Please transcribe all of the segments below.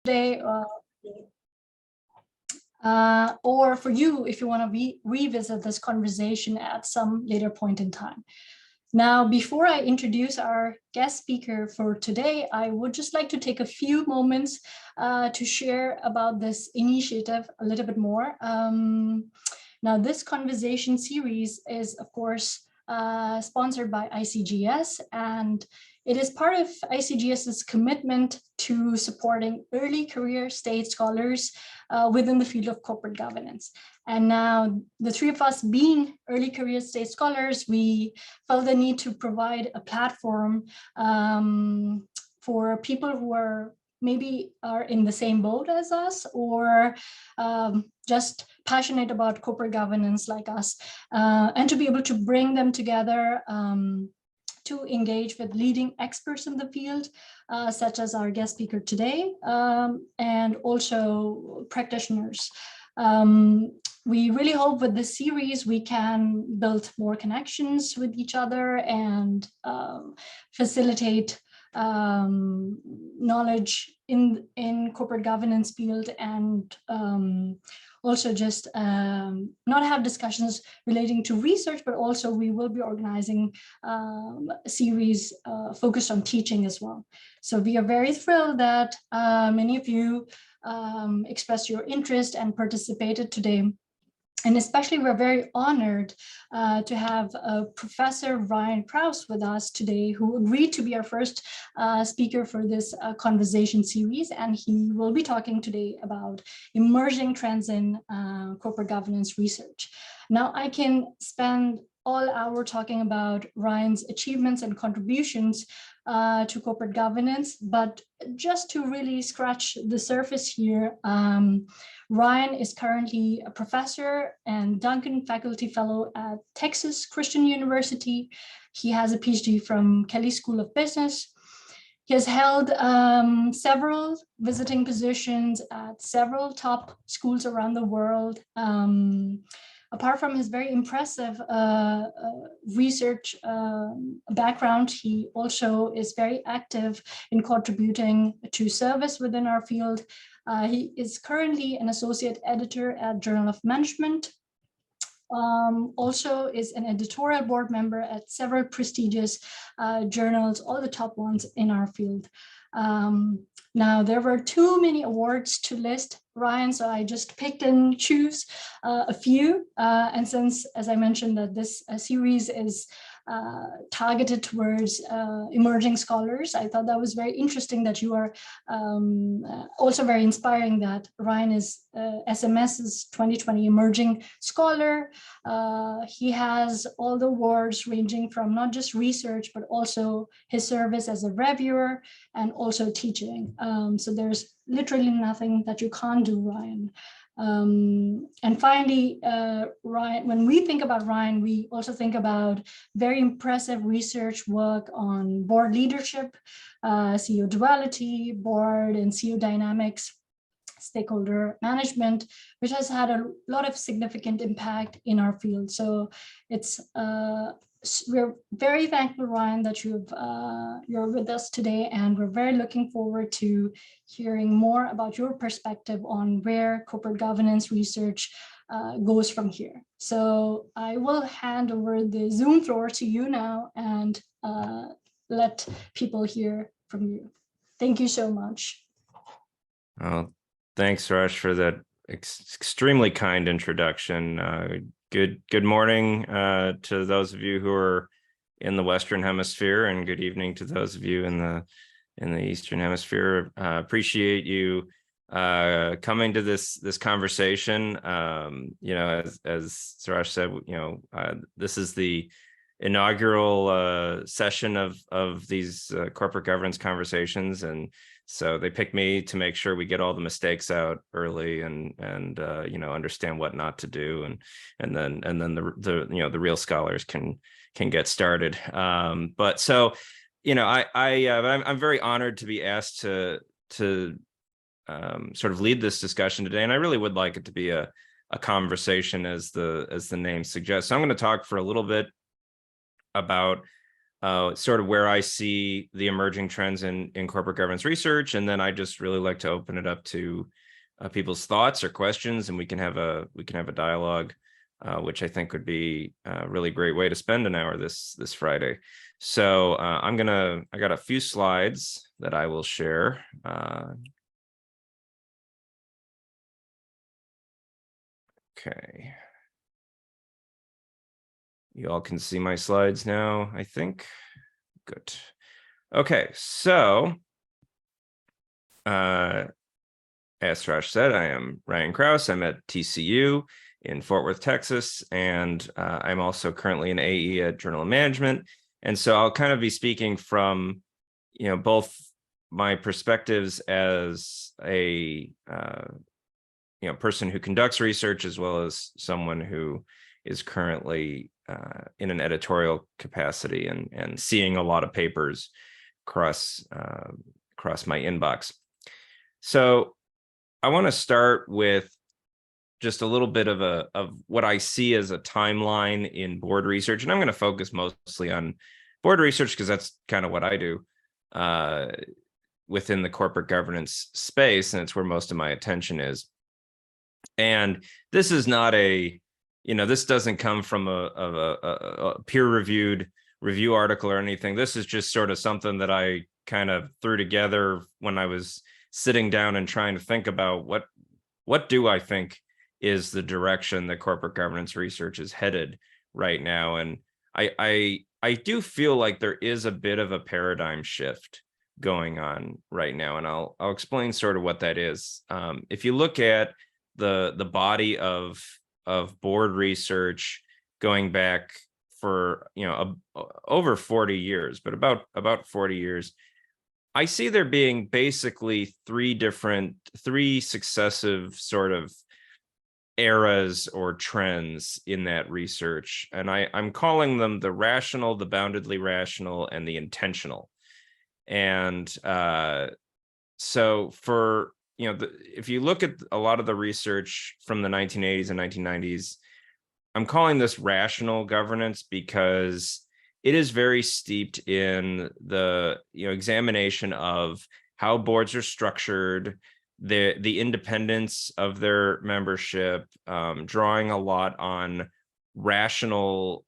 today, or for you, if you want to revisit this conversation at some later point in time. Now, before I introduce our guest speaker for today, I would just like to take a few moments to share about this initiative a little bit more. Now, this conversation series is, of course, sponsored by ICGS, and it is part of ICGS's commitment to supporting early career state scholars within the field of corporate governance. And now the three of us being early career state scholars, we felt the need to provide a platform for people who are maybe are in the same boat as us, or just passionate about corporate governance like us, and to be able to bring them together to engage with leading experts in the field, such as our guest speaker today, and also practitioners. We really hope with this series we can build more connections with each other and facilitate knowledge in corporate governance field, and also just not have discussions relating to research, but also we will be organizing a series focused on teaching as well. So we are very thrilled that many of you expressed your interest and participated today. And especially we're very honored to have Professor Ryan Krause with us today, who agreed to be our first speaker for this conversation series. And he will be talking today about emerging trends in corporate governance research. Now, I can spend all hour talking about Ryan's achievements and contributions to corporate governance, but just to really scratch the surface here, Ryan is currently a professor and Duncan Faculty Fellow at Texas Christian University. He has a PhD from Kelley School of Business. He has held several visiting positions at several top schools around the world. Apart from his very impressive research background, he also is very active in contributing to service within our field. He is currently an associate editor at Journal of Management, also is an editorial board member at several prestigious journals, all the top ones in our field. Now, there were too many awards to list, Ryan, so I just picked and choose a few. And since, as I mentioned, that this series is targeted towards emerging scholars, I thought that was very interesting that you are also very inspiring that Ryan is SMS's 2020 Emerging Scholar. He has all the awards ranging from not just research, but also his service as a reviewer and also teaching. So there's literally nothing that you can't do, Ryan. And finally, Ryan, when we think about Ryan, we also think about very impressive research work on board leadership, CEO duality, board and CEO dynamics, stakeholder management, which has had a lot of significant impact in our field. So it's we're very thankful, Ryan, that you're with us today, and we're very looking forward to hearing more about your perspective on where corporate governance research goes from here. So I will hand over the Zoom floor to you now and let people hear from you. Thank you so much. Thanks, Raj, for that extremely kind introduction. Good morning to those of you who are in the Western Hemisphere, and good evening to those of you in the Eastern Hemisphere. Appreciate you coming to this conversation. You know, as Suraj said, you know, this is the inaugural session of these corporate governance conversations, and so they picked me to make sure we get all the mistakes out early and you know, understand what not to do, and then the you know, the real scholars can get started. But so, you know, I'm very honored to be asked to sort of lead this discussion today, and I really would like it to be a conversation, as the name suggests. So I'm going to talk for a little bit about sort of where I see the emerging trends in corporate governance research. And then I just really like to open it up to people's thoughts or questions, and we can have a dialogue, which I think would be a really great way to spend an hour this Friday. So I got a few slides that I will share. Okay. You all can see my slides now, I think. Good. Okay, so as Raj said, I am Ryan Krause. I'm at TCU in Fort Worth, Texas, and I'm also currently an AE at Journal of Management. And so I'll kind of be speaking from, both my perspectives as a person who conducts research, as well as someone who is currently in an editorial capacity and seeing a lot of papers cross my inbox. So I want to start with just a little bit of what I see as a timeline in board research, and I'm going to focus mostly on board research because that's kind of what I do within the corporate governance space, and it's where most of my attention is. And this is not this doesn't come from a peer-reviewed review article or anything. This is just sort of something that I kind of threw together when I was sitting down and trying to think about what do I think is the direction that corporate governance research is headed right now. And I do feel like there is a bit of a paradigm shift going on right now, and I'll explain sort of what that is. If you look at the body of board research going back for over 40 years, but about 40 years, I see there being basically three successive sort of eras or trends in that research, and I'm calling them the rational, the boundedly rational, and the intentional. And so for if you look at a lot of the research from the 1980s and 1990s, I'm calling this rational governance because it is very steeped in the examination of how boards are structured, the independence of their membership, drawing a lot on rational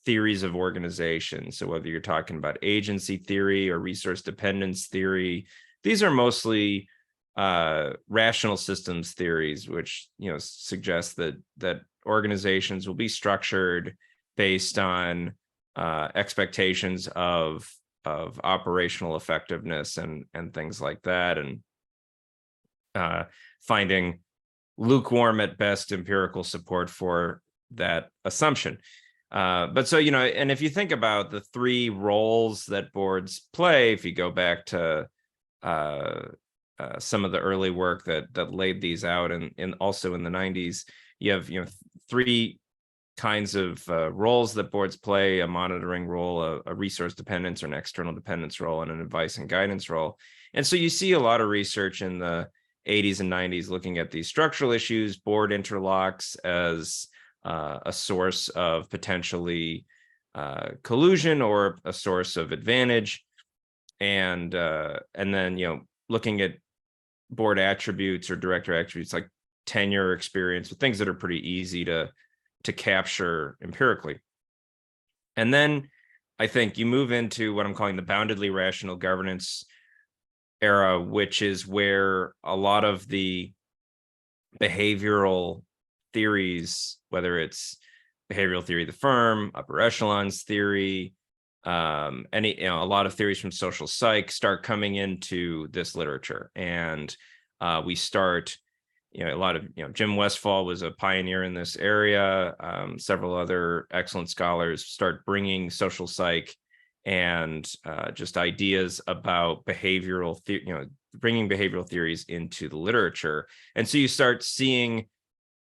theories of organization. So whether you're talking about agency theory or resource dependence theory, these are mostly rational systems theories, which suggest that organizations will be structured based on expectations of operational effectiveness and things like that, and finding lukewarm at best empirical support for that assumption. But so and if you think about the three roles that boards play, if you go back to some of the early work that laid these out, and also in the 90s, you have three kinds of roles that boards play: a monitoring role, a resource dependence or an external dependence role, and an advice and guidance role. And so you see a lot of research in the 80s and 90s looking at these structural issues, board interlocks as a source of potentially collusion or a source of advantage, and then looking at board attributes or director attributes like tenure, experience, with things that are pretty easy to capture empirically. And then I think you move into what I'm calling the boundedly rational governance era, which is where a lot of the behavioral theories, whether it's behavioral theory of the firm, upper echelons theory, a lot of theories from social psych start coming into this literature. And we start, a lot of, Jim Westphal was a pioneer in this area. Several other excellent scholars start bringing social psych and just ideas about behavioral, bringing behavioral theories into the literature. And so you start seeing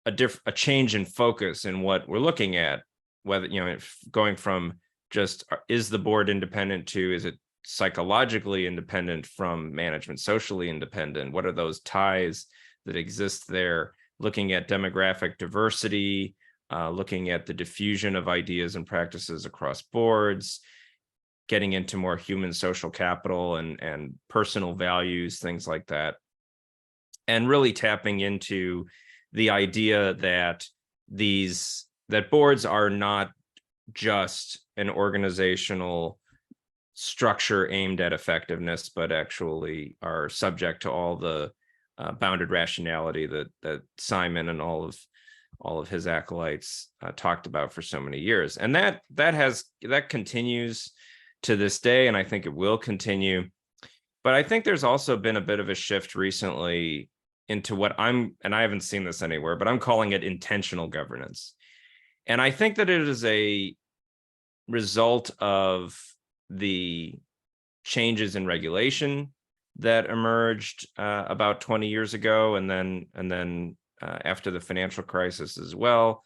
a change in focus in what we're looking at, whether, going from just, is the board independent, to, is it psychologically independent from management, socially independent? What are those ties that exist there? Looking at demographic diversity, looking at the diffusion of ideas and practices across boards, getting into more human social capital and personal values, things like that, and really tapping into the idea that boards are not just an organizational structure aimed at effectiveness, but actually are subject to all the bounded rationality that Simon and all of his acolytes talked about for so many years. And that continues to this day, and I think it will continue. But I think there's also been a bit of a shift recently into what and I haven't seen this anywhere, but I'm calling it intentional governance. And I think that it is a result of the changes in regulation that emerged about 20 years ago, and then after the financial crisis as well.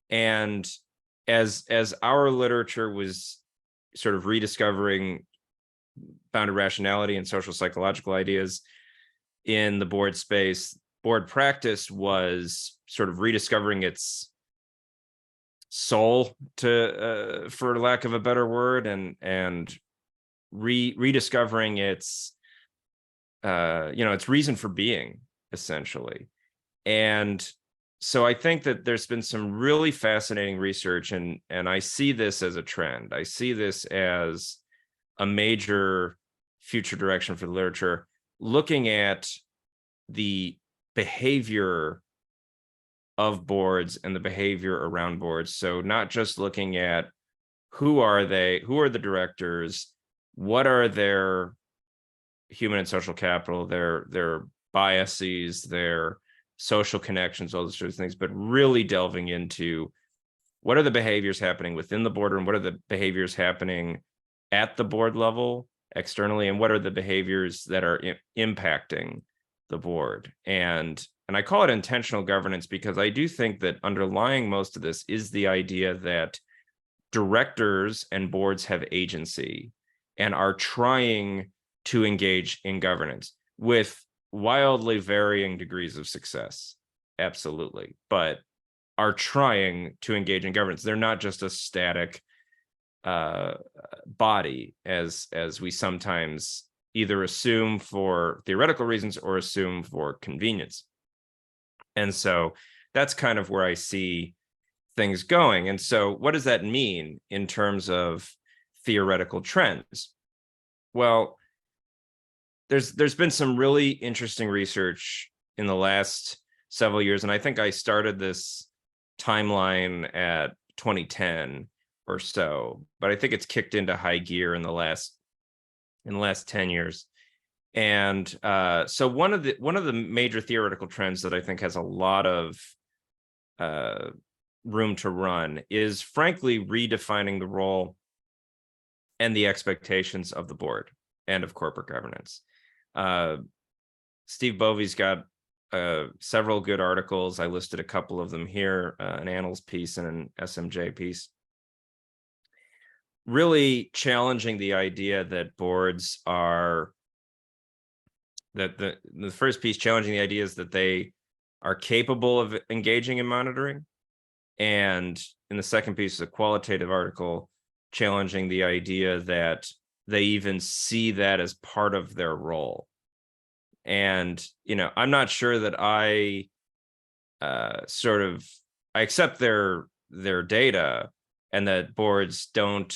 And as our literature was sort of rediscovering bounded rationality and social psychological ideas in the board space, board practice was sort of rediscovering its soul, to for lack of a better word, and rediscovering its its reason for being, essentially. And so I think that there's been some really fascinating research, and I see this as a trend. I see this as a major future direction for the literature, looking at the behavior of boards and the behavior around boards. So not just looking at who are the directors, what are their human and social capital, their biases, their social connections, all those sorts of things, but really delving into what are the behaviors happening within the boardroom, what are the behaviors happening at the board level externally, and what are the behaviors that are impacting the board. And I call it intentional governance because I do think that underlying most of this is the idea that directors and boards have agency and are trying to engage in governance with wildly varying degrees of success. Absolutely. But are trying to engage in governance. They're not just a static body, as we sometimes either assume for theoretical reasons or assume for convenience. And so that's kind of where I see things going. And so what does that mean in terms of theoretical trends? Well, there's been some really interesting research in the last several years, and I think I started this timeline at 2010 or so, but I think it's kicked into high gear in the last 10 years. And so one of the major theoretical trends that I think has a lot of room to run is, frankly, redefining the role and the expectations of the board and of corporate governance. Steve Bovey's got several good articles. I listed a couple of them here, an Annals piece and an SMJ piece, really challenging the idea that boards are, that the first piece challenging the idea is that they are capable of engaging in monitoring. And in the second piece, a qualitative article challenging the idea that they even see that as part of their role. And, I'm not sure that I I accept their data, and that boards don't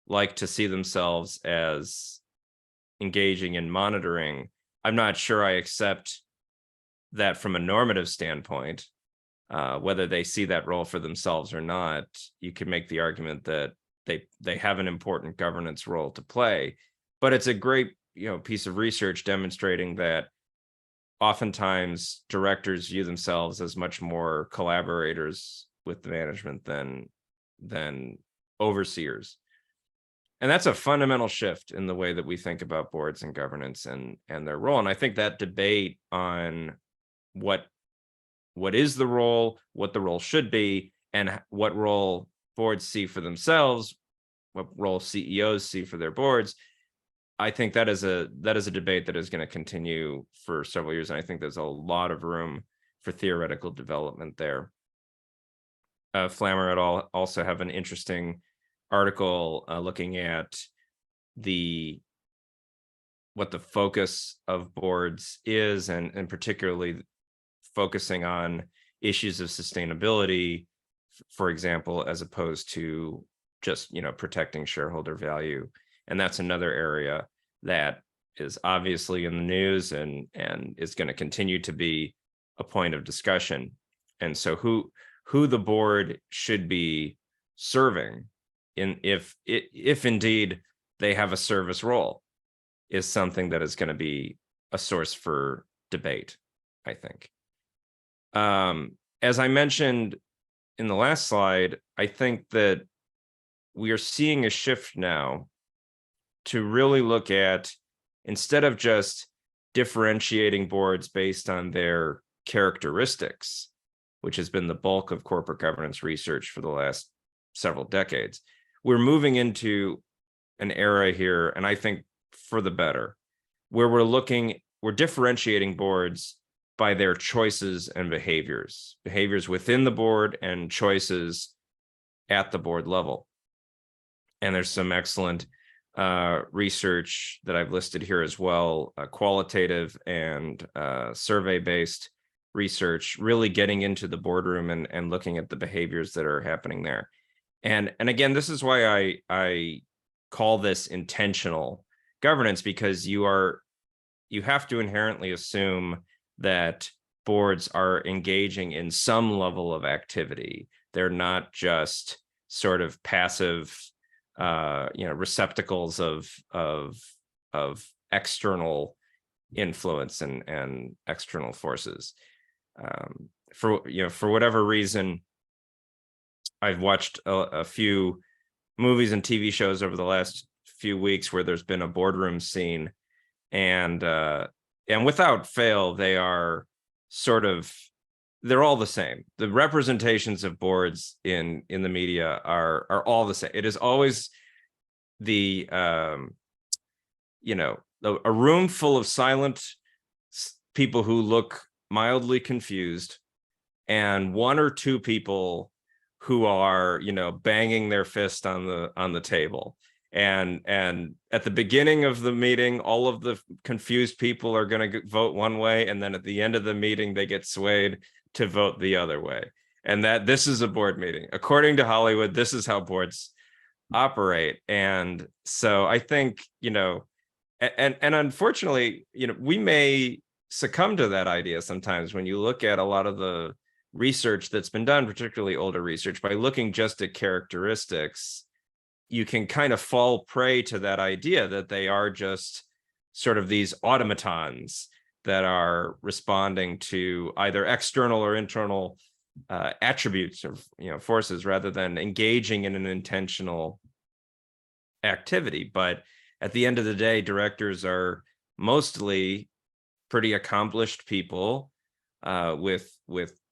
like to see themselves as engaging in monitoring. I'm not sure I accept that from a normative standpoint, whether they see that role for themselves or not. You could make the argument that they have an important governance role to play, but it's a great piece of research demonstrating that oftentimes directors view themselves as much more collaborators with the management than overseers. And that's a fundamental shift in the way that we think about boards and governance and their role. And I think that debate on what is the role, what the role should be, and what role boards see for themselves, what role CEOs see for their boards, I think that is a debate that is going to continue for several years. And I think there's a lot of room for theoretical development there. Flammer et al. Also have an interesting article looking at what the focus of boards is, and particularly focusing on issues of sustainability, for example, as opposed to just, protecting shareholder value. And that's another area that is obviously in the news and is going to continue to be a point of discussion. And so who the board should be serving if indeed they have a service role is something that is going to be a source for debate, I think. As I mentioned in the last slide, I think that we are seeing a shift now to really look at, instead of just differentiating boards based on their characteristics, which has been the bulk of corporate governance research for the last several decades, we're moving into an era here, and I think for the better, where we're differentiating boards by their choices and behaviors within the board and choices at the board level. And there's some excellent research that I've listed here as well, qualitative and survey-based research, really getting into the boardroom and looking at the behaviors that are happening there. And again, this is why I call this intentional governance, because you have to inherently assume that boards are engaging in some level of activity. They're not just sort of passive receptacles of external influence and external forces. For whatever reason, I've watched a few movies and TV shows over the last few weeks where there's been a boardroom scene, and without fail, they're all the same. The representations of boards in the media are all the same. It is always a room full of silent people who look mildly confused, and one or two people who are, banging their fist on the table. And at the beginning of the meeting, all of the confused people are going to vote one way, and then at the end of the meeting, they get swayed to vote the other way. And this is a board meeting. According to Hollywood, this is how boards operate. And so I think, and unfortunately, we may succumb to that idea sometimes when you look at a lot of the research that's been done, particularly older research, by looking just at characteristics. You can kind of fall prey to that idea that they are just sort of these automatons that are responding to either external or internal attributes of forces, rather than engaging in an intentional activity. But at the end of the day, directors are mostly pretty accomplished people with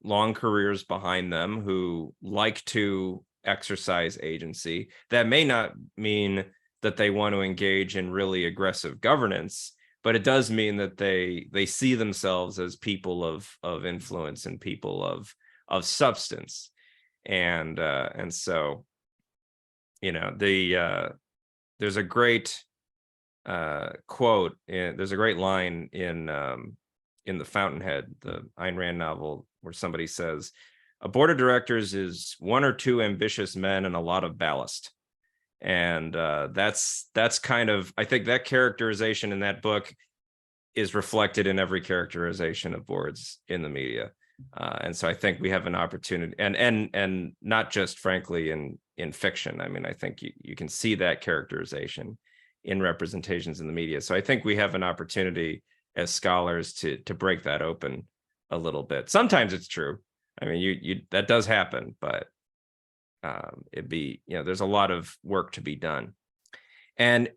long careers behind them who like to exercise agency. That may not mean that they want to engage in really aggressive governance, but it does mean that they see themselves as people of influence and people of substance. And so there's a great quote, there's a great line in The Fountainhead, the Ayn Rand novel, where somebody says, a board of directors is one or two ambitious men and a lot of ballast. And that's kind of, I think that characterization in that book is reflected in every characterization of boards in the media. And so I think we have an opportunity, and not just, frankly, in fiction. I mean, I think you can see that characterization in representations in the media. So I think we have an opportunity as scholars to break that open a little bit. Sometimes it's true. I mean, that does happen, but there's a lot of work to be done. And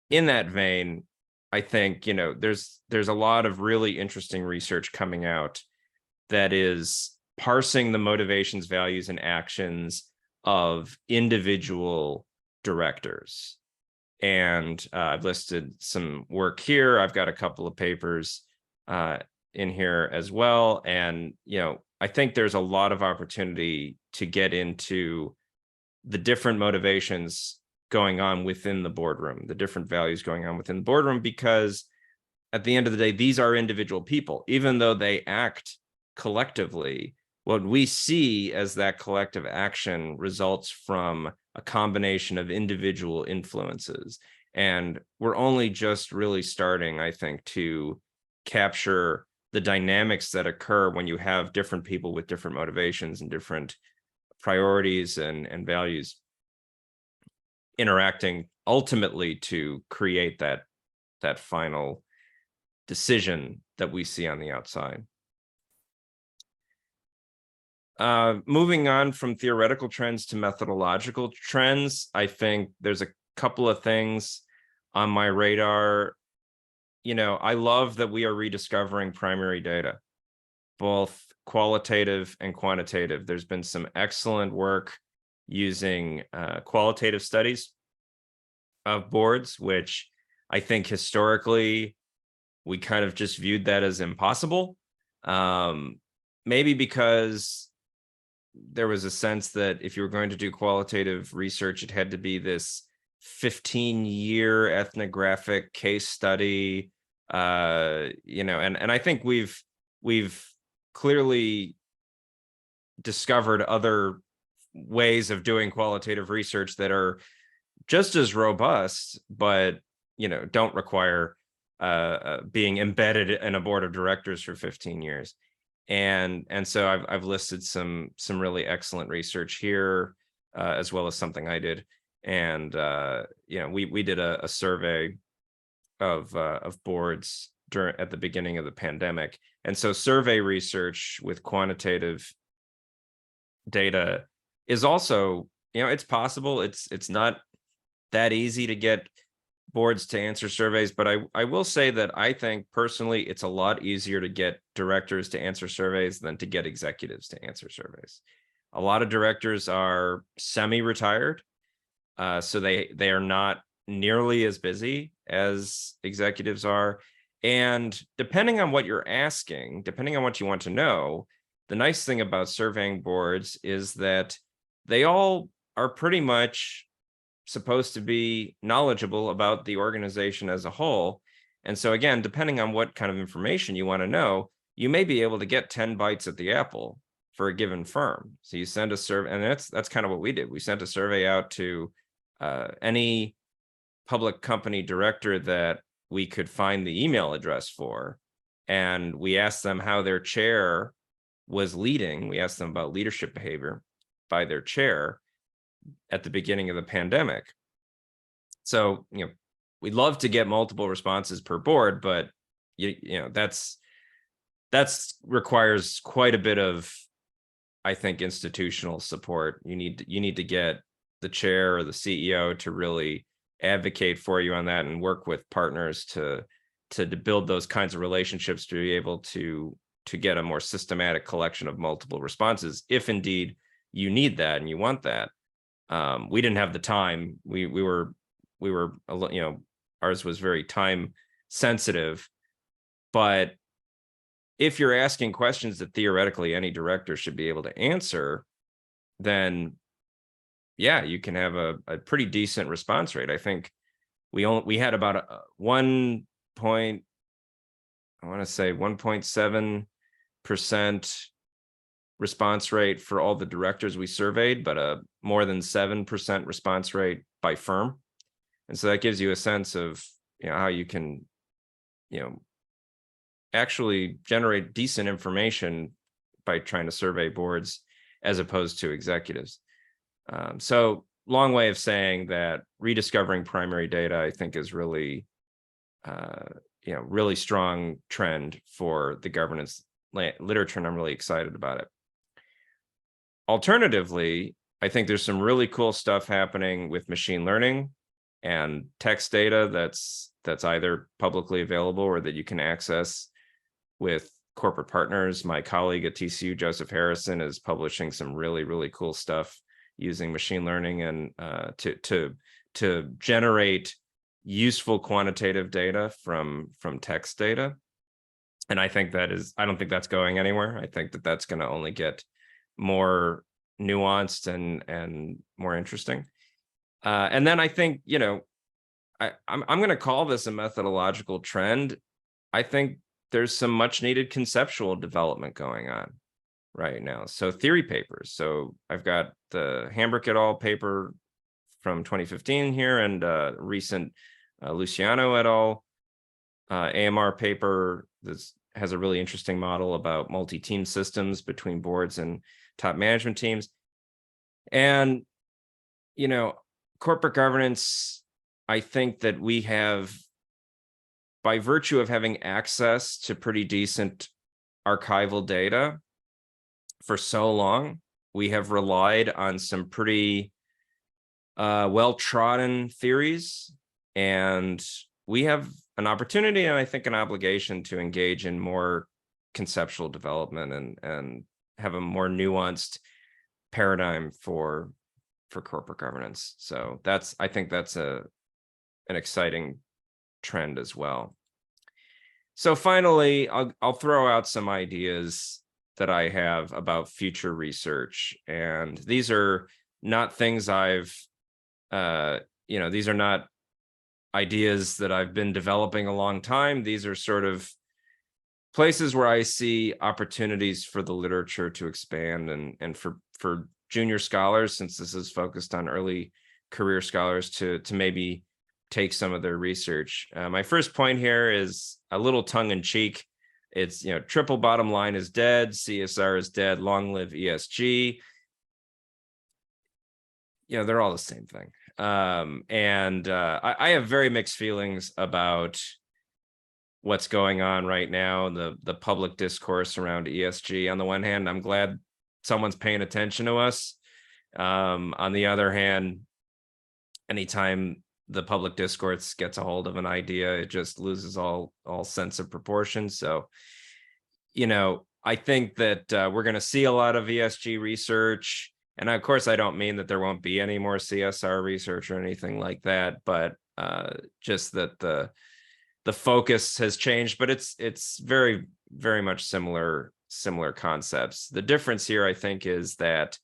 in that vein, I think, there's a lot of really interesting research coming out that is parsing the motivations, values, and actions of individual directors. And I've listed some work here. I've got a couple of papers in here as well. And, I think there's a lot of opportunity to get into the different motivations going on within the boardroom, the different values going on within the boardroom, because at the end of the day, these are individual people. Even though they act collectively, what we see as that collective action results from a combination of individual influences. And we're only just really starting, I think, to capture the dynamics that occur when you have different people with different motivations and different priorities and values interacting ultimately to create that final decision that we see on the outside. Moving on from theoretical trends to methodological trends, I think there's a couple of things on my radar. I love that we are rediscovering primary data, both qualitative and quantitative. There's been some excellent work using qualitative studies of boards, which I think historically we kind of just viewed that as impossible. Maybe because there was a sense that if you were going to do qualitative research, it had to be this 15-year ethnographic case study, and I think we've clearly discovered other ways of doing qualitative research that are just as robust, but don't require being embedded in a board of directors for 15 years. And so I've listed some really excellent research here, as well as something I did. And we did a survey of boards at the beginning of the pandemic. And so survey research with quantitative data is also, it's possible. It's not that easy to get boards to answer surveys, but I will say that I think personally it's a lot easier to get directors to answer surveys than to get executives to answer surveys. A lot of directors are semi-retired, so they are not nearly as busy as executives are. And depending on what you're asking, depending on what you want to know, the nice thing about surveying boards is that they all are pretty much supposed to be knowledgeable about the organization as a whole. And so again, depending on what kind of information you want to know, you may be able to get 10 bites at the apple for a given firm. So you send a survey, and that's kind of what we did. We sent a survey out to any public company director that we could find the email address for. And we asked them how their chair was leading. We asked them about leadership behavior by their chair at the beginning of the pandemic. So, we'd love to get multiple responses per board, but that's requires quite a bit of, I think, institutional support. You need to get the chair or the CEO to really advocate for you on that and work with partners to build those kinds of relationships to be able to get a more systematic collection of multiple responses, if indeed you need that and you want that. We didn't have the time. We were, ours was very time sensitive, but if you're asking questions that theoretically any director should be able to answer, then yeah, you can have a pretty decent response rate. I think we had about a 1.7% response rate for all the directors we surveyed, but a more than 7% response rate by firm. And so that gives you a sense of how you can actually generate decent information by trying to survey boards as opposed to executives. So long way of saying that rediscovering primary data, I think, is really really strong trend for the governance literature, and I'm really excited about it. Alternatively, I think there's some really cool stuff happening with machine learning and text data that's either publicly available or that you can access with corporate partners. My colleague at TCU, Joseph Harrison, is publishing some really, really cool stuff using machine learning and to generate useful quantitative data from text data. And I think I don't think that's going anywhere. I think that's going to only get more nuanced and more interesting. And then I think, I'm going to call this a methodological trend. I think there's some much needed conceptual development going on right now. So theory papers. So I've got the Hambrick et al. Paper from 2015 here, and recent Luciano et al. AMR paper that has a really interesting model about multi-team systems between boards and top management teams. And, corporate governance, I think that we have, by virtue of having access to pretty decent archival data for so long, we have relied on some pretty well-trodden theories, and we have an opportunity and I think an obligation to engage in more conceptual development and have a more nuanced paradigm for corporate governance. So I think that's an exciting trend as well. So finally, I'll throw out some ideas that I have about future research, and these are not things these are not ideas that I've been developing a long time. These are sort of places where I see opportunities for the literature to expand, and for junior scholars, since this is focused on early career scholars, to maybe take some of their research. My first point here is a little tongue-in-cheek. It's, triple bottom line is dead, CSR is dead, long live ESG. They're all the same thing. I have very mixed feelings about what's going on right now, the public discourse around ESG. On the one hand, I'm glad someone's paying attention to us. On the other hand, anytime the public discourse gets a hold of an idea, it just loses all sense of proportion. So, I think that we're going to see a lot of ESG research. And of course, I don't mean that there won't be any more CSR research or anything like that, but just that the focus has changed, but it's very, very much similar concepts. The difference here, I think, is that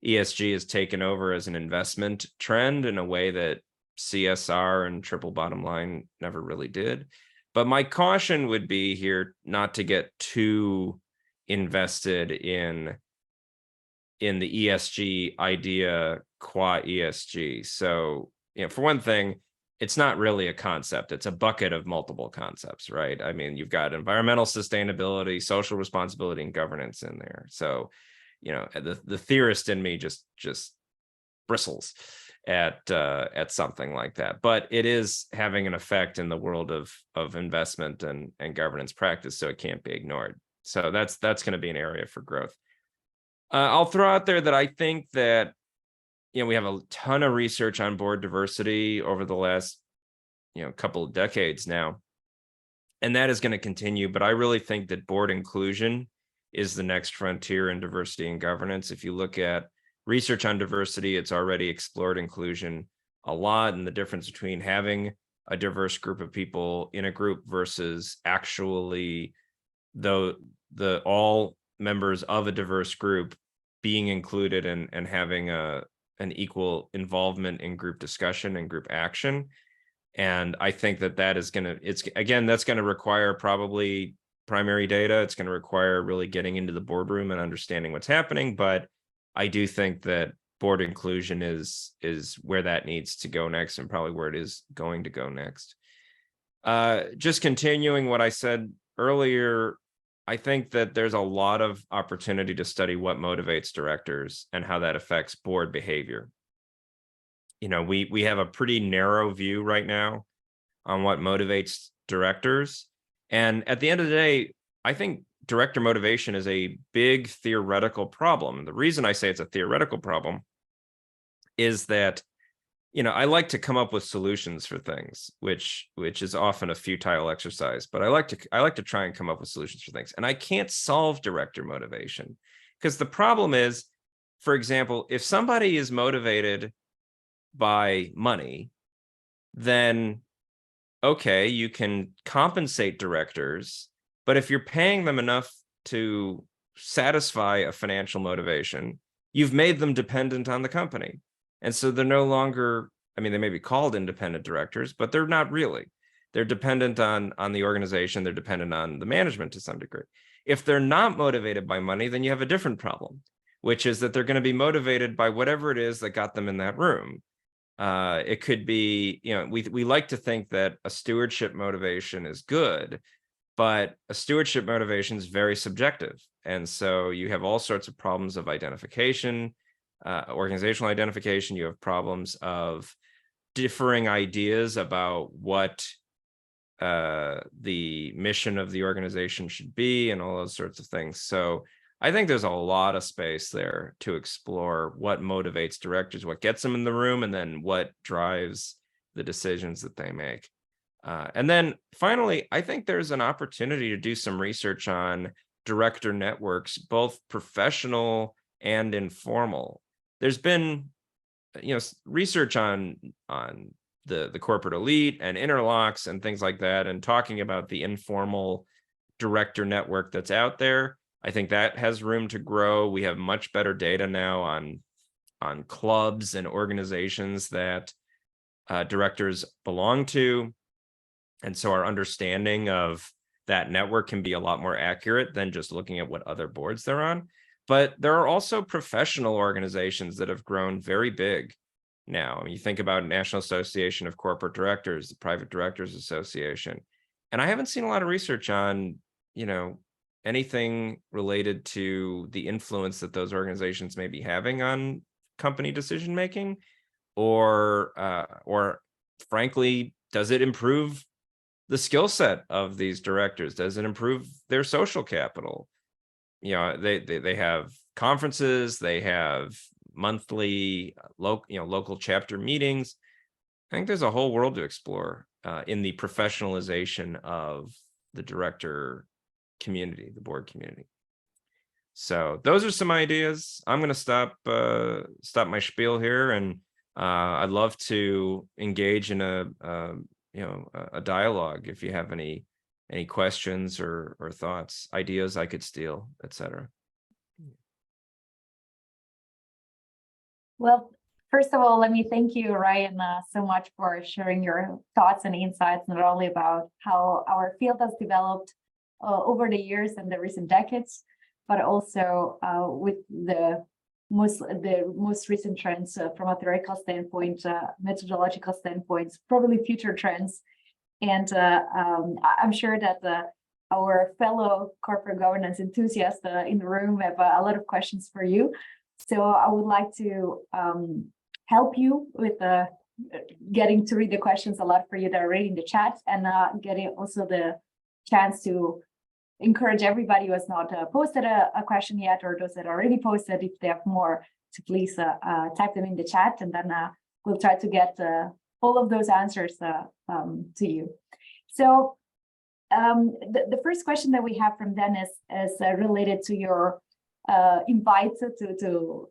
ESG is taken over as an investment trend in a way that CSR and triple bottom line never really did. But my caution would be here not to get too invested in the ESG idea qua ESG. So, for one thing, it's not really a concept. It's a bucket of multiple concepts, right? I mean, you've got environmental sustainability, social responsibility, and governance in there. So, the theorist in me just bristles at something like that. But it is having an effect in the world of investment and governance practice, so it can't be ignored. So that's going to be an area for growth. I'll throw out there that I think that we have a ton of research on board diversity over the last couple of decades now, and that is going to continue. But I really think that board inclusion is the next frontier in diversity and governance. If you look at research on diversity, it's already explored inclusion a lot, and the difference between having a diverse group of people in a group versus actually the all members of a diverse group being included and having an equal involvement in group discussion and group action. And I think that is going to, that's going to require probably primary data. It's going to require really getting into the boardroom and understanding what's happening. But I do think that board inclusion is where that needs to go next, and probably where it is going to go next. Just continuing what I said earlier, I think that there's a lot of opportunity to study what motivates directors and how that affects board behavior. We have a pretty narrow view right now on what motivates directors. And at the end of the day, I think director motivation is a big theoretical problem. The reason I say it's a theoretical problem is that, I like to come up with solutions for things, which is often a futile exercise, but I like to try and come up with solutions for things. And I can't solve director motivation, because the problem is, for example, if somebody is motivated by money, then okay, you can compensate directors, but if you're paying them enough to satisfy a financial motivation, you've made them dependent on the company. And so they're no longer I mean, they may be called independent directors, but they're not really. They're dependent on the organization. They're dependent on the management to some degree. If they're not motivated by money, then you have a different problem, which is that they're going to be motivated by whatever it is that got them in that room. It could be, we like to think that a stewardship motivation is good, but a stewardship motivation is very subjective. And so you have all sorts of problems of identification, organizational identification. You have problems of differing ideas about what the mission of the organization should be and all those sorts of things. So I think there's a lot of space there to explore what motivates directors, what gets them in the room, and then what drives the decisions that they make. And then finally, I think there's an opportunity to do some research on director networks, both professional and informal. There's been, research on the corporate elite and interlocks and things like that, and talking about the informal director network that's out there. I think that has room to grow. We have much better data now on clubs and organizations that directors belong to. And so our understanding of that network can be a lot more accurate than just looking at what other boards they're on. But there are also professional organizations that have grown very big now. I mean, you think about National Association of Corporate Directors, the Private Directors Association. And I haven't seen a lot of research on, anything related to the influence that those organizations may be having on company decision making, or frankly, does it improve the skill set of these directors? Does it improve their social capital? They have conferences, they have monthly local chapter meetings. I think there's a whole world to explore in the professionalization of the director community, the board community. So those are some ideas. I'm going to stop my spiel here, and I'd love to engage in a dialogue if you have any questions or thoughts, ideas I could steal, etc. Well, first of all, let me thank you, Ryan, so much for sharing your thoughts and insights, not only about how our field has developed over the years and the recent decades, but also with the most recent trends from a theoretical standpoint, methodological standpoints, probably future trends. And I'm sure that our fellow corporate governance enthusiasts in the room have a lot of questions for you. So I would like to help you with getting to read the questions a lot for you that are already in the chat, and getting also the chance to encourage everybody who has not posted a question yet, or those that already posted, if they have more, to please type them in the chat, and then we'll try to get all of those answers to you. So the first question that we have from Dennis is related to your invite to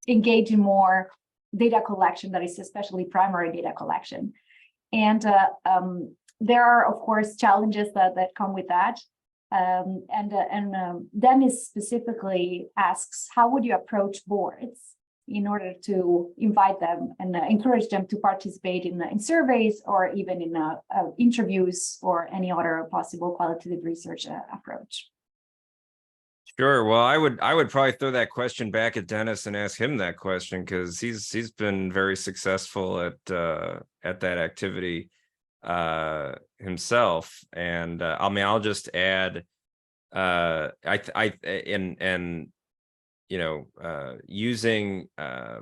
engage in more data collection, that is especially primary data collection. And there are, of course, challenges that come with that. Dennis specifically asks, how would you approach boards in order to invite them and encourage them to participate in surveys, or even in interviews, or any other possible qualitative research approach? Sure. Well, I would probably throw that question back at Dennis and ask him that question, because he's been very successful at that activity himself. And I'll just add, using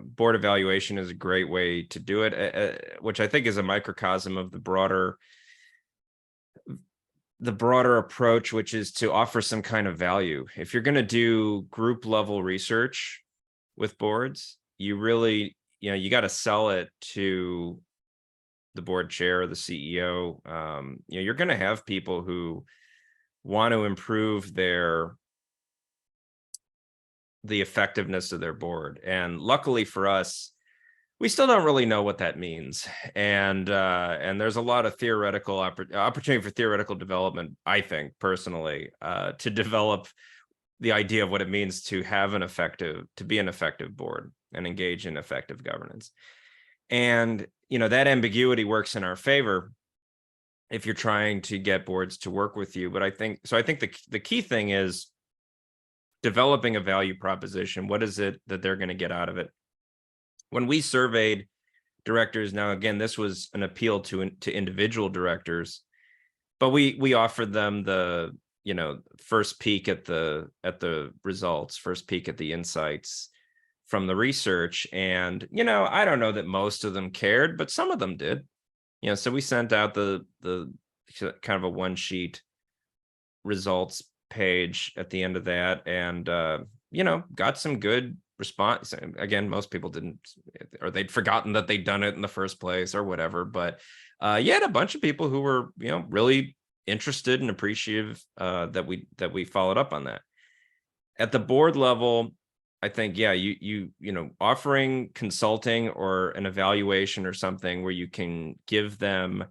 board evaluation is a great way to do it, which I think is a microcosm of the broader approach, which is to offer some kind of value. If you're going to do group level research with boards, you really, you got to sell it to the board chair, the CEO. You're going to have people who want to improve the effectiveness of their board. And luckily for us, we still don't really know what that means. And there's a lot of theoretical opportunity for theoretical development, I think, personally, to develop the idea of what it means to have to be an effective board and engage in effective governance. And, that ambiguity works in our favor if you're trying to get boards to work with you. But I think the key thing is developing a value proposition. What is it that they're going to get out of it? When we surveyed directors, now again, this was an appeal to individual directors, but we offered them the first peek at the results, first peek at the insights from the research. And I don't know that most of them cared, but some of them did. So we sent out the kind of a one sheet results page at the end of that, and got some good response. Again, most people didn't, or they'd forgotten that they'd done it in the first place or whatever. But you had a bunch of people who were really interested and appreciative that we followed up on that. At the board level, I think, you offering consulting or an evaluation or something where you can give them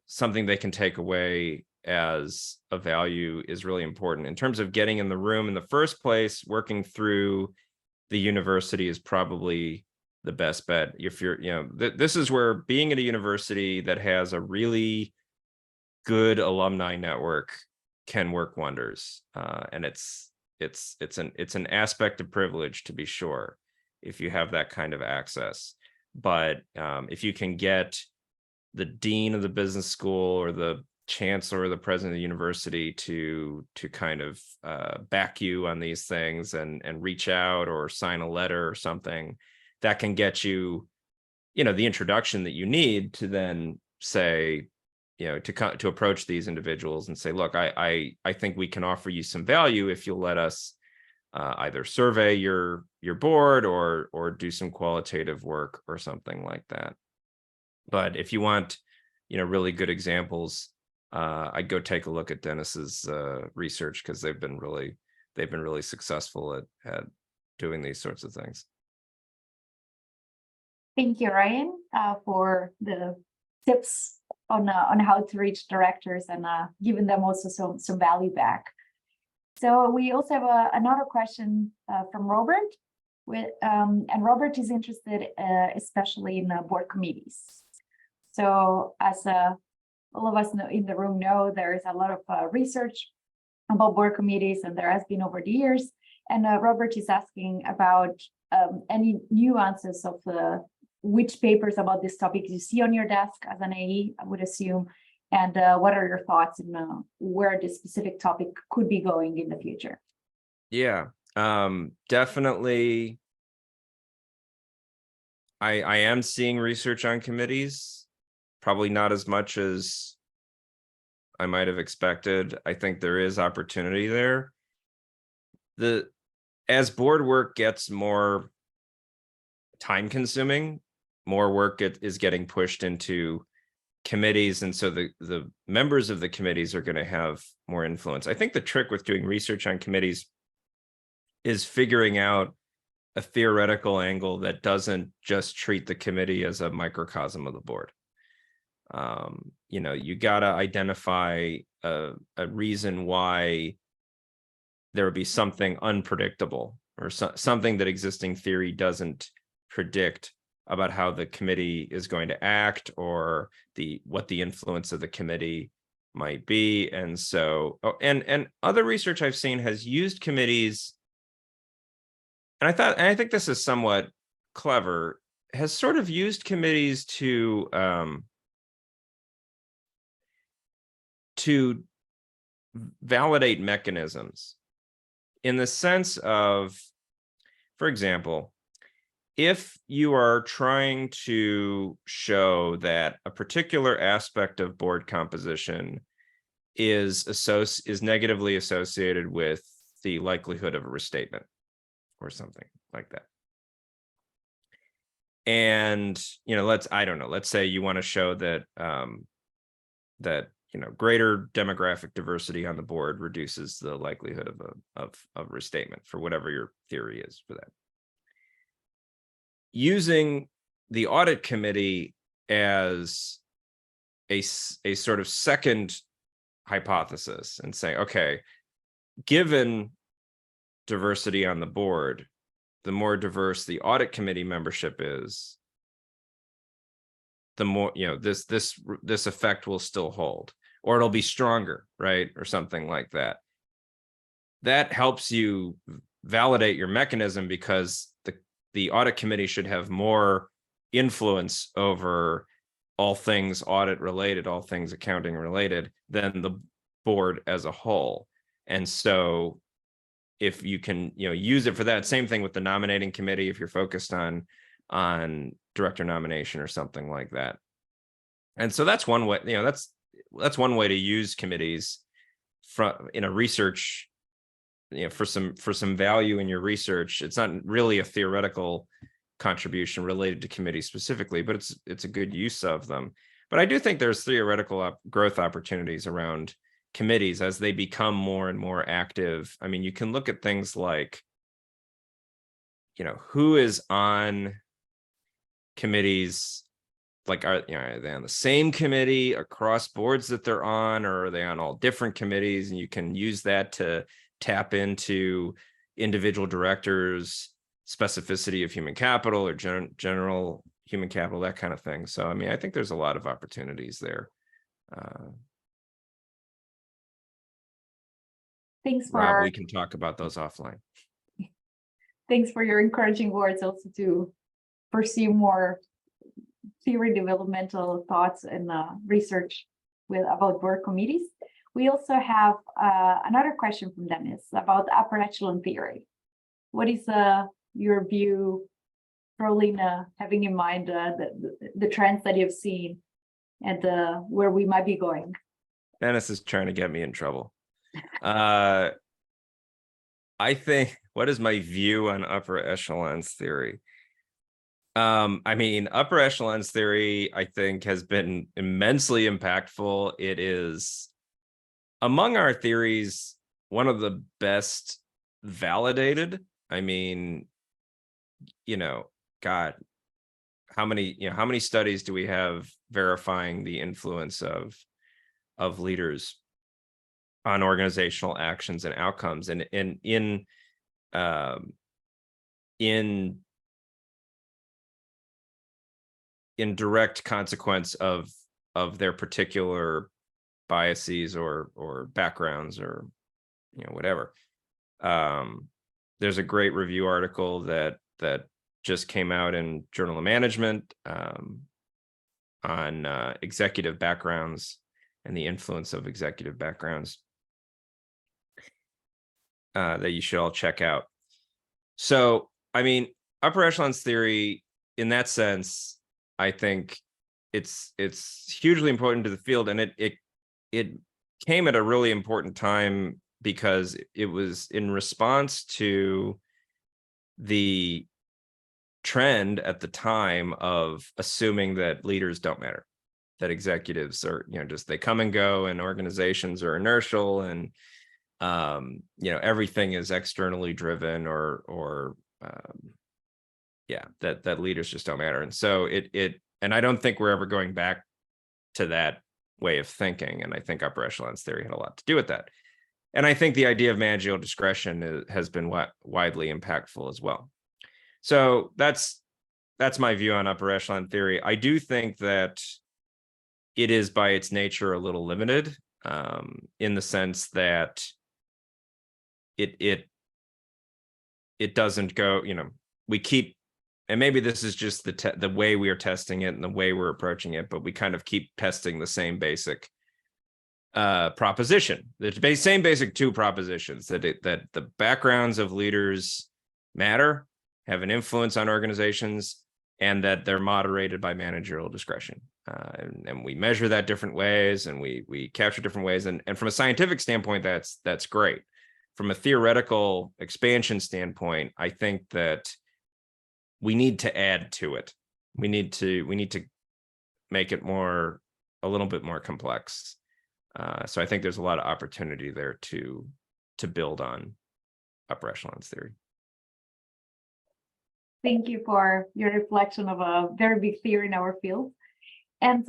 something they can take away as a value is really important. In terms of getting in the room in the first place, working through the university is probably the best bet. If you're, this is where being at a university that has a really good alumni network can work wonders. And it's an aspect of privilege, to be sure, if you have that kind of access. But if you can get the dean of the business school or the chancellor or the president of the university to kind of back you on these things and reach out or sign a letter or something, that can get you, the introduction that you need to then say, to approach these individuals and say, look, I think we can offer you some value if you'll let us either survey your board or do some qualitative work or something like that. But if you want, really good examples, I'd go take a look at Dennis's research, because they've been really successful at doing these sorts of things. Thank you, Ryan, for the tips on how to reach directors and giving them also some value back. So we also have another question from Robert, and Robert is interested especially in board committees. So as all of us in the room know, there is a lot of research about board committees, and there has been over the years. And Robert is asking about any nuances of which papers about this topic you see on your desk as an AE, I would assume, and what are your thoughts on where this specific topic could be going in the future? Yeah, definitely. I am seeing research on committees, probably not as much as I might have expected. I think there is opportunity there. As board work gets more time consuming, more work is getting pushed into committees, and so the members of the committees are going to have more influence. I think the trick with doing research on committees is figuring out a theoretical angle that doesn't just treat the committee as a microcosm of the board. You got to identify a reason why there would be something unpredictable or something that existing theory doesn't predict about how the committee is going to act, or what the influence of the committee might be. And so, and other research I've seen has used committees, and I think this is somewhat clever, has sort of used committees to validate mechanisms, in the sense of, for example, if you are trying to show that a particular aspect of board composition is negatively associated with the likelihood of a restatement or something like that. And, let's say you want to show that greater demographic diversity on the board reduces the likelihood of restatement, for whatever your theory is for that. Using the audit committee as a sort of second hypothesis and saying, okay, given diversity on the board, the more diverse the audit committee membership is, the more, this effect will still hold, or it'll be stronger, right? Or something like that. That helps you validate your mechanism, because the audit committee should have more influence over all things audit related, all things accounting related, than the board as a whole. And so if you can, use it for that, same thing with the nominating committee, if you're focused on director nomination or something like that. And so that's one way, that's one way to use committees in a research, for some value in your research. It's not really a theoretical contribution related to committees specifically, but it's a good use of them. But I do think there's theoretical growth opportunities around committees as they become more and more active. I mean, you can look at things like, who is on committees, like, are they on the same committee across boards that they're on, or are they on all different committees? And you can use that to tap into individual directors' specificity of human capital or general human capital, that kind of thing. So, I mean, I think there's a lot of opportunities there. Thanks for Rob, we can talk about those offline. Thanks for your encouraging words, also to pursue more theory developmental thoughts and research about board committees. We also have another question from Dennis about upper echelon theory. What is your view, probably having in mind the trends that you've seen and where we might be going? Dennis is trying to get me in trouble. I think, what is my view on upper echelons theory? I mean, upper echelons theory, I think, has been immensely impactful. It is, among our theories, one of the best validated. I mean, God, how many studies do we have verifying the influence of leaders on organizational actions and outcomes, and in direct consequence of their particular biases or backgrounds, or whatever. There's a great review article that just came out in Journal of Management on executive backgrounds and the influence of executive backgrounds that you should all check out. So, I mean, upper echelons theory, in that sense, I think it's hugely important to the field, and it came at a really important time, because it was in response to the trend at the time of assuming that leaders don't matter, that executives are, just, they come and go, and organizations are inertial, and everything is externally driven, or that leaders just don't matter. And so and I don't think we're ever going back to that way of thinking. And I think upper echelons theory had a lot to do with that. And I think the idea of managerial discretion has been widely impactful as well. So that's my view on upper echelon theory. I do think that it is, by its nature, a little limited, in the sense that it doesn't go, we keep, and maybe this is just the way we are testing it and the way we're approaching it, but we kind of keep testing the same basic proposition. The same basic two propositions, that the backgrounds of leaders matter, have an influence on organizations, and that they're moderated by managerial discretion. And we measure that different ways, and we capture different ways. And from a scientific standpoint, that's great. From a theoretical expansion standpoint, I think that we need to add to it. We need to make it a little bit more complex. So I think there's a lot of opportunity there to build on upper echelons theory. Thank you for your reflection of a very big theory in our field. And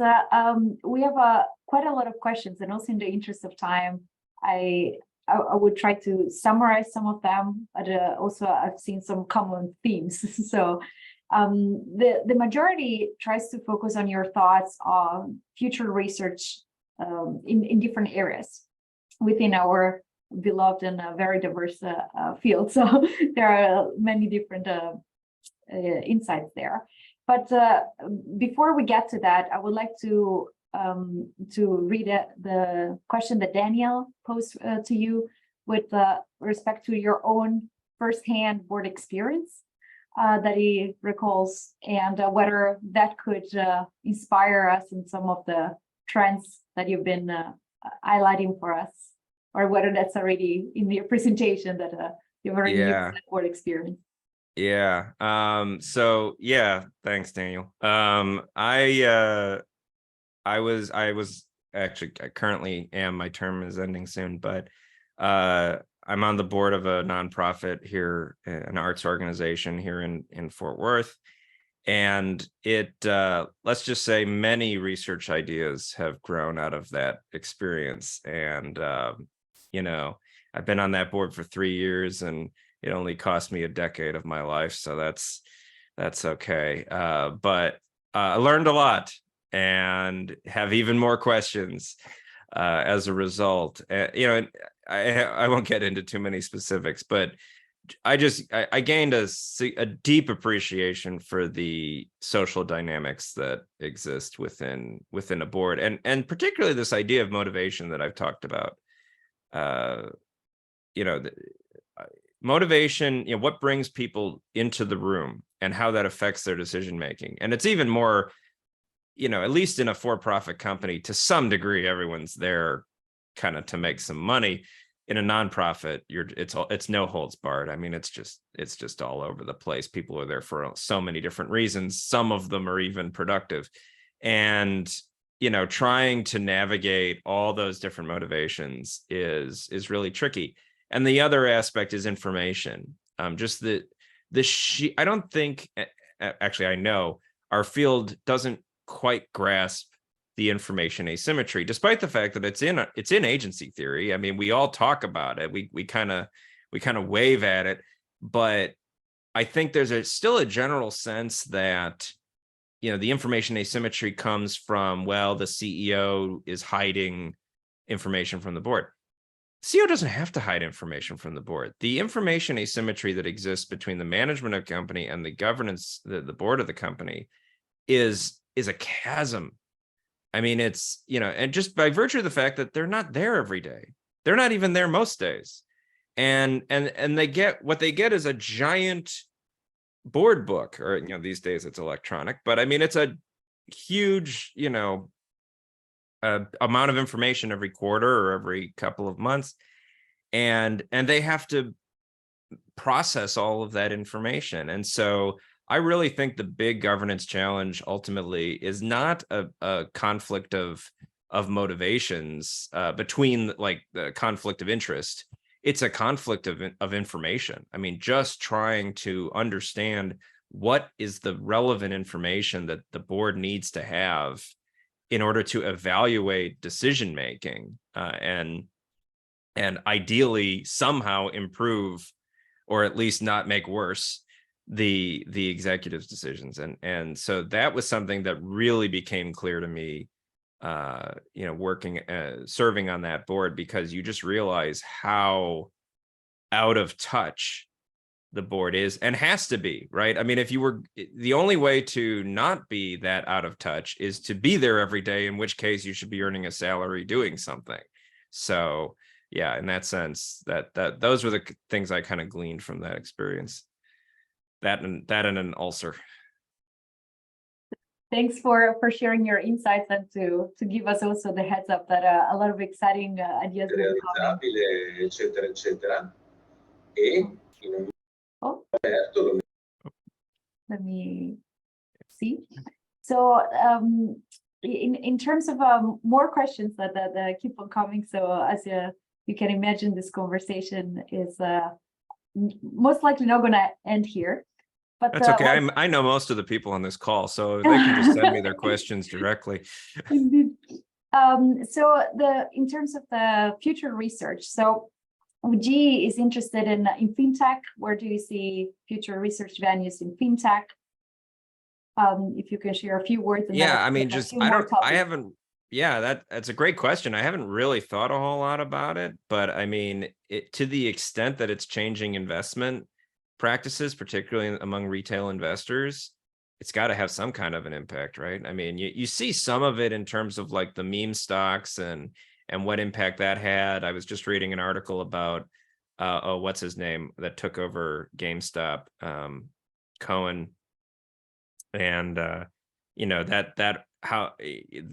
we have quite a lot of questions, and also in the interest of time, I would try to summarize some of them, but also I've seen some common themes. So The majority tries to focus on your thoughts on future research in different areas within our beloved and very diverse field. So there are many different insights there. But before we get to that, I would like to read the question that Daniel posed to you with respect to your own firsthand board experience that he recalls, and whether that could inspire us in some of the trends that you've been highlighting for us, or whether that's already in your presentation that you've already used that board experience. Yeah. So yeah, thanks, Daniel. I was actually, I currently am, my term is ending soon, but I'm on the board of a nonprofit here, an arts organization here in Fort Worth. And it, let's just say many research ideas have grown out of that experience. And, you know, I've been on that board for 3 years, and it only cost me a decade of my life. So that's okay. But I learned a lot and have even more questions as a result. You know, I won't get into too many specifics, but I gained a deep appreciation for the social dynamics that exist within a board, and particularly this idea of motivation that I've talked about. You know, motivation, you know, what brings people into the room and how that affects their decision making. And it's even more, you know, at least in a for-profit company, to some degree, everyone's there kind of to make some money. In a nonprofit, it's no holds barred. I mean, it's just all over the place. People are there for so many different reasons. Some of them are even productive. And, you know, trying to navigate all those different motivations is really tricky. And the other aspect is information. Just I don't think, actually, I know our field doesn't quite grasp the information asymmetry, despite the fact that it's in agency theory. I mean, we all talk about it. We kind of wave at it, but I think there's still a general sense that, you know, the information asymmetry comes from, well, the CEO is hiding information from the board. CEO doesn't have to hide information from the board. The information asymmetry that exists between the management of the company and the governance, the board of the company, is a chasm. I mean, it's, you know, and just by virtue of the fact that they're not there every day, they're not even there most days. And what they get is a giant board book, or, you know, these days it's electronic, but I mean, it's a huge, you know, amount of information every quarter or every couple of months. And they have to process all of that information. And so I really think the big governance challenge ultimately is not a conflict of motivations between, like, the conflict of interest. It's a conflict of information. I mean, just trying to understand what is the relevant information that the board needs to have in order to evaluate decision making and ideally somehow improve, or at least not make worse, the executive's decisions. And so that was something that really became clear to me, you know, working, serving on that board, because you just realize how out of touch the board is and has to be, right? I mean, if you were, the only way to not be that out of touch is to be there every day, in which case you should be earning a salary doing something. So yeah, in that sense, that those were the things I kind of gleaned from that experience. That and an ulcer. Thanks for sharing your insights, and to give us also the heads up that a lot of exciting ideas will be coming. Eccetera, eccetera. Oh, let me see. So in terms of more questions that keep on coming. So as you can imagine, this conversation is most likely not going to end here. But that's okay. I know most of the people on this call, so they can just send me their questions directly. Indeed. So in terms of the future research, so UG is interested in fintech. Where do you see future research venues in fintech? If you can share a few words. And Yeah, then I mean, a just few more I topics. haven't. Yeah, that's a great question. I haven't really thought a whole lot about it, but I mean, to the extent that it's changing investment practices, particularly among retail investors, it's got to have some kind of an impact, right? I mean, you see some of it in terms of like the meme stocks and what impact that had. I was just reading an article about what's his name that took over GameStop, Cohen, and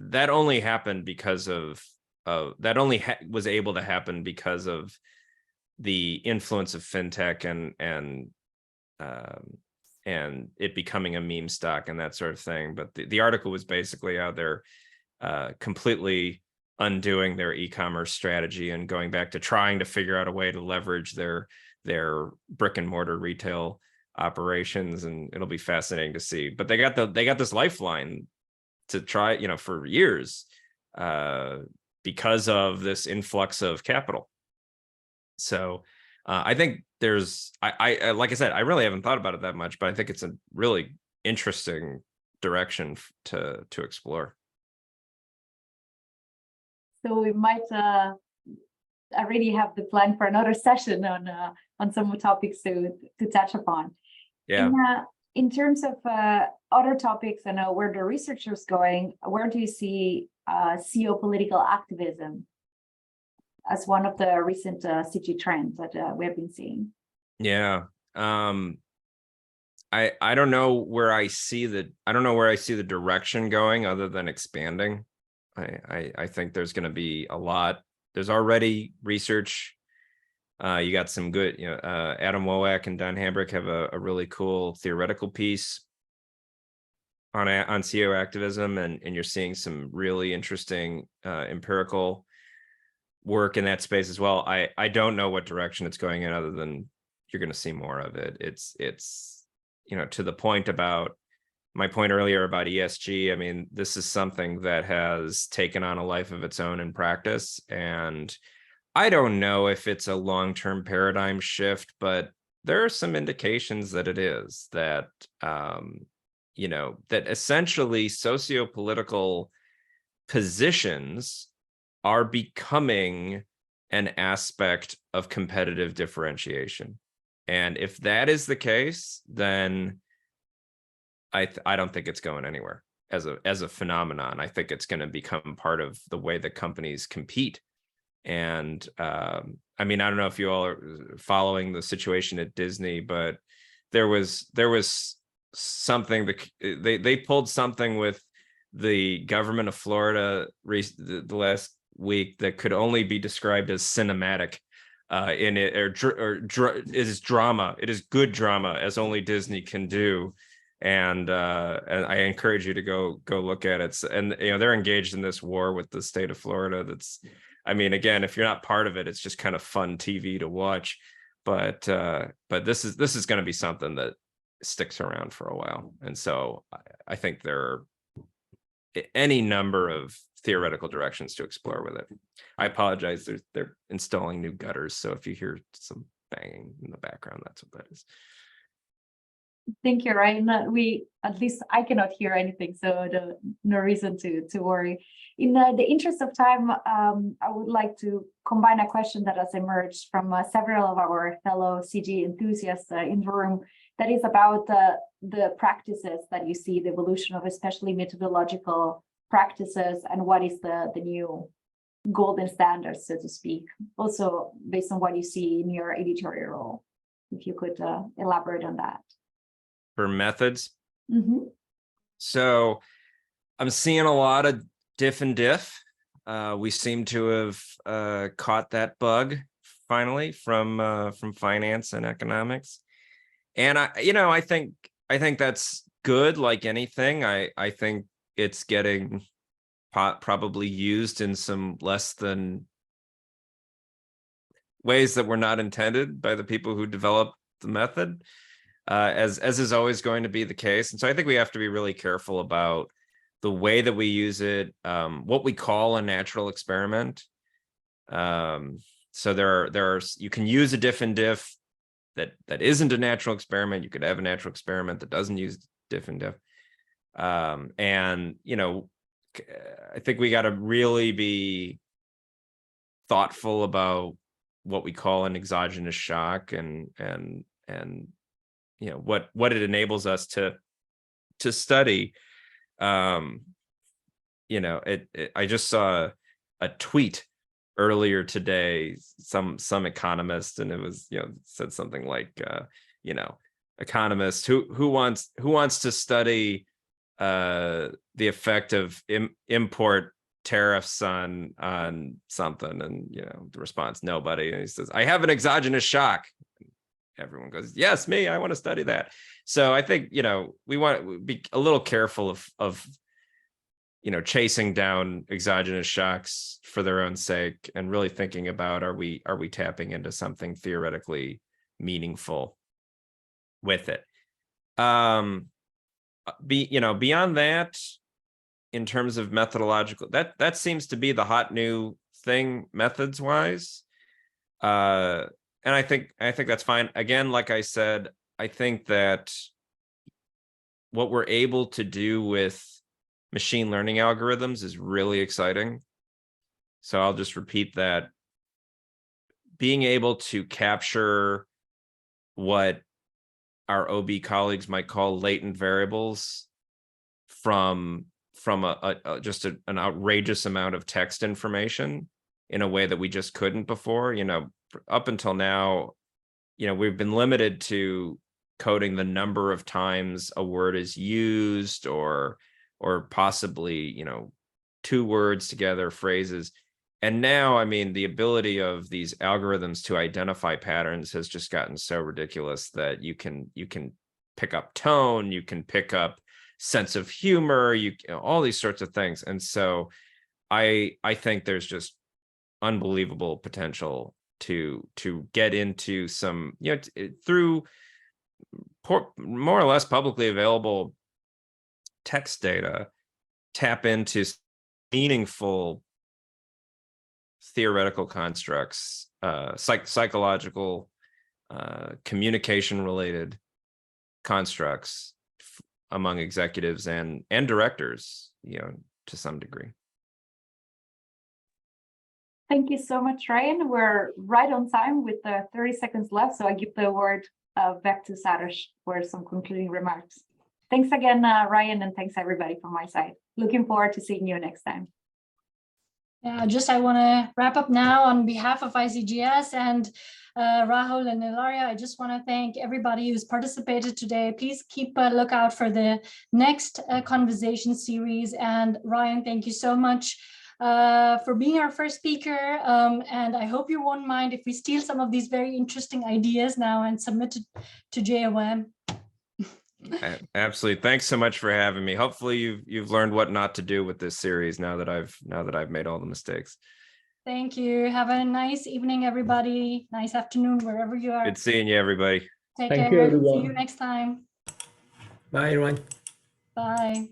that only happened because of that only was able to happen because of the influence of fintech and it becoming a meme stock and that sort of thing. But the article was basically out there completely undoing their e-commerce strategy and going back to trying to figure out a way to leverage their brick and mortar retail operations, and it'll be fascinating to see. But they got this lifeline to try, for years because of this influx of capital. So I think there's I like I said, I really haven't thought about it that much, but I think it's a really interesting direction to explore. So we might already have the plan for another session on some topics to touch upon. Yeah. In terms of other topics and where the research is going, where do you see political activism as one of the recent CG trends that we have been seeing? Yeah. I don't know where I see the direction going other than expanding. I think there's going to be a lot. There's already research. You got some good, Adam Woak and Don Hambrick have a really cool theoretical piece on CEO activism, and you're seeing some really interesting empirical work in that space as well. I don't know what direction it's going in other than you're going to see more of it. It's to the point about my point earlier about ESG. I mean, this is something that has taken on a life of its own in practice, and I don't know if it's a long-term paradigm shift, but there are some indications that it is, that that essentially socio-political positions are becoming an aspect of competitive differentiation. And if that is the case, then I don't think it's going anywhere as a phenomenon. I think it's going to become part of the way that companies compete. And I mean, I don't know if you all are following the situation at Disney, but there was something that they pulled something with the government of Florida the last week that could only be described as cinematic in it, it is drama. It is good drama, as only Disney can do. And I encourage you to go look at it. And they're engaged in this war with the state of Florida. That's, I mean, again, if you're not part of it, it's just kind of fun TV to watch. But this is going to be something that sticks around for a while. And so I think there are any number of theoretical directions to explore with it. I apologize. They're installing new gutters, so if you hear some banging in the background, that's what that is. Thank you, Ryan. At least I cannot hear anything, so no reason to worry. In the interest of time, I would like to combine a question that has emerged from several of our fellow CG enthusiasts in the room, that is about the practices that you see, the evolution of especially methodological practices, and what is the new golden standards, so to speak. Also, based on what you see in your editorial role, if you could elaborate on that. For methods. Mm-hmm. So I'm seeing a lot of diff and diff. We seem to have caught that bug finally from finance and economics. And I think that's good. Like anything, I think it's getting probably used in some less than ways that were not intended by the people who developed the method. As is always going to be the case. And so I think we have to be really careful about the way that we use it, what we call a natural experiment. So there are you can use a diff and diff that isn't a natural experiment. You could have a natural experiment that doesn't use diff and diff. And, I think we got to really be thoughtful about what we call an exogenous shock and what it enables us to study. I just saw a tweet earlier today, some economist, and it was, said something like, economist who wants to study the effect of import tariffs on something, and the response, nobody. And he says, I have an exogenous shock. Everyone goes, yes, me, I want to study that. So I think we want to be a little careful of chasing down exogenous shocks for their own sake, and really thinking about, are we tapping into something theoretically meaningful with it. Beyond that, in terms of methodological, that seems to be the hot new thing methods wise. And I think that's fine. Again, like I said, I think that what we're able to do with machine learning algorithms is really exciting. So I'll just repeat that. Being able to capture what our OB colleagues might call latent variables from just an outrageous amount of text information in a way that we just couldn't before. Up until now, we've been limited to coding the number of times a word is used, or possibly, 2 words together, phrases. And now, the ability of these algorithms to identify patterns has just gotten so ridiculous that you can pick up tone, you can pick up sense of humor, all these sorts of things. And so I think there's just unbelievable potential to get into some, through more or less publicly available text data, tap into meaningful theoretical constructs, psychological, communication related constructs among executives and directors, to some degree. Thank you so much, Ryan. We're right on time with 30 seconds left, so I give the word back to Sarosh for some concluding remarks. Thanks again, Ryan, and thanks everybody from my side. Looking forward to seeing you next time. Yeah, I want to wrap up now on behalf of ICGS and Rahul and Ilaria. I just want to thank everybody who's participated today. Please keep a lookout for the next conversation series. And Ryan, thank you so much for being our first speaker. And I hope you won't mind if we steal some of these very interesting ideas now and submit it to JOM. Absolutely. Thanks so much for having me. Hopefully you've learned what not to do with this series now that I've made all the mistakes. Thank you. Have a nice evening, everybody. Nice afternoon, wherever you are. Good seeing you, everybody. Take Thank care. you, everyone. See you next time. Bye, everyone. Bye.